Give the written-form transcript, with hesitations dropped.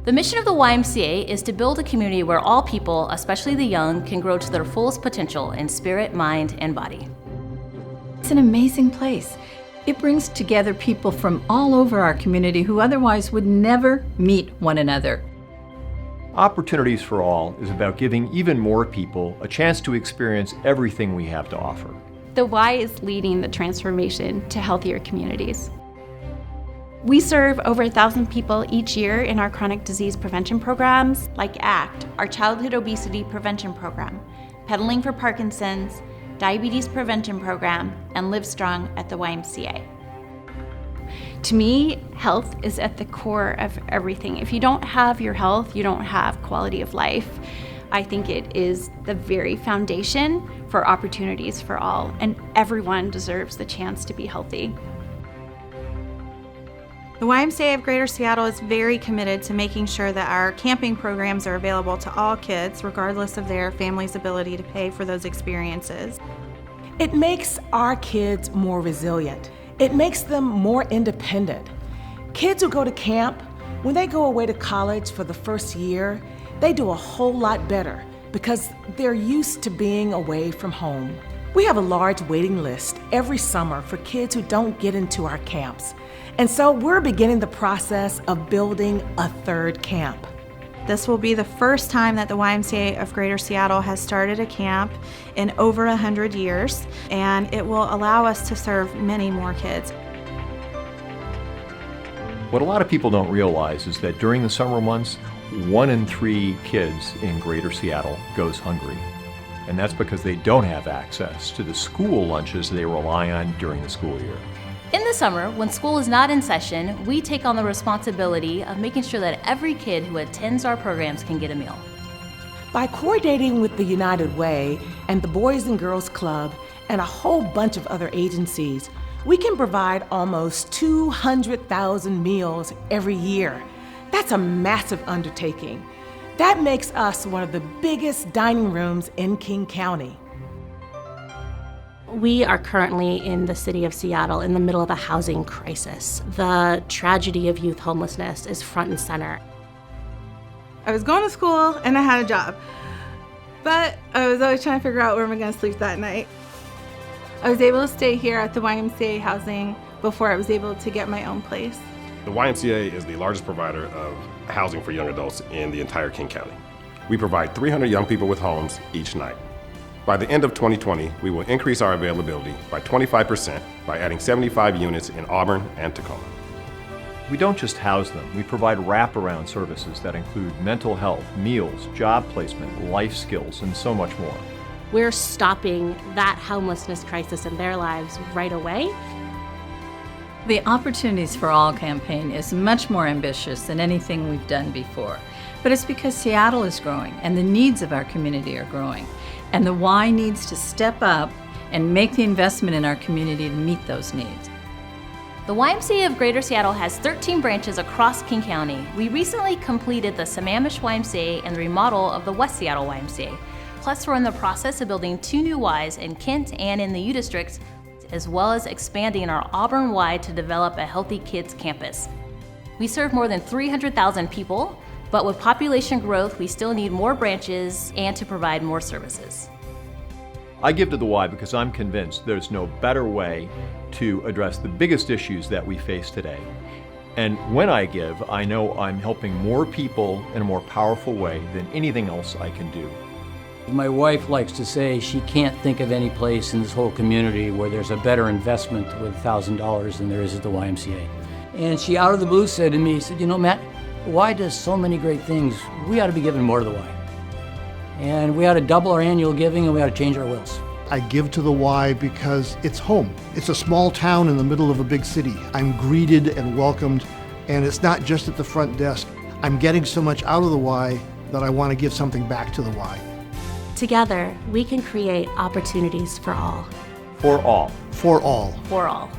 The mission of the YMCA is to build a community where all people, especially the young, can grow to their fullest potential in spirit, mind, and body. It's an amazing place. It brings together people from all over our community who otherwise would never meet one another. Opportunities for All is about giving even more people a chance to experience everything we have to offer. The Y is leading the transformation to healthier communities. We serve over 1,000 people each year in our chronic disease prevention programs, like ACT, our childhood obesity prevention program, Pedaling for Parkinson's, diabetes prevention program, and Live Strong at the YMCA. To me, health is at the core of everything. If you don't have your health, you don't have quality of life. I think it is the very foundation for opportunities for all, and everyone deserves the chance to be healthy. The YMCA of Greater Seattle is very committed to making sure that our camping programs are available to all kids, regardless of their family's ability to pay for those experiences. It makes our kids more resilient. It makes them more independent. Kids who go to camp, when they go away to college for the first year, they do a whole lot better because they're used to being away from home. We have a large waiting list every summer for kids who don't get into our camps. And so we're beginning the process of building a third camp. This will be the first time that the YMCA of Greater Seattle has started a camp in over 100 years, and it will allow us to serve many more kids. What a lot of people don't realize is that during the summer months, 1 in 3 kids in Greater Seattle goes hungry. And that's because they don't have access to the school lunches they rely on during the school year. In the summer, when school is not in session, we take on the responsibility of making sure that every kid who attends our programs can get a meal. By coordinating with the United Way and the Boys and Girls Club and a whole bunch of other agencies, we can provide almost 200,000 meals every year. That's a massive undertaking. That makes us one of the biggest dining rooms in King County. We are currently in the city of Seattle in the middle of a housing crisis. The tragedy of youth homelessness is front and center. I was going to school and I had a job, but I was always trying to figure out where am I going to sleep that night. I was able to stay here at the YMCA housing before I was able to get my own place. The YMCA is the largest provider of housing for young adults in the entire King County. We provide 300 young people with homes each night. By the end of 2020, we will increase our availability by 25% by adding 75 units in Auburn and Tacoma. We don't just house them, we provide wraparound services that include mental health, meals, job placement, life skills, and so much more. We're stopping that homelessness crisis in their lives right away. The Opportunities for All campaign is much more ambitious than anything we've done before. But it's because Seattle is growing and the needs of our community are growing. And the Y needs to step up and make the investment in our community to meet those needs. The YMCA of Greater Seattle has 13 branches across King County. We recently completed the Snohomish YMCA and the remodel of the West Seattle YMCA. Plus, we're in the process of building 2 new Ys in Kent and in the U District, as well as expanding our Auburn Y to develop a Healthy Kids campus. We serve more than 300,000 people, but with population growth, we still need more branches and to provide more services. I give to the Y because I'm convinced there's no better way to address the biggest issues that we face today. And when I give, I know I'm helping more people in a more powerful way than anything else I can do. My wife likes to say she can't think of any place in this whole community where there's a better investment with $1,000 than there is at the YMCA. And she out of the blue said to me, said, you know, Matt, Y does so many great things, we ought to be giving more to the Y. And we ought to double our annual giving and we ought to change our wills. I give to the Y because it's home. It's a small town in the middle of a big city. I'm greeted and welcomed, and it's not just at the front desk. I'm getting so much out of the Y that I want to give something back to the Y. Together, we can create opportunities for all. For all. For all. For all.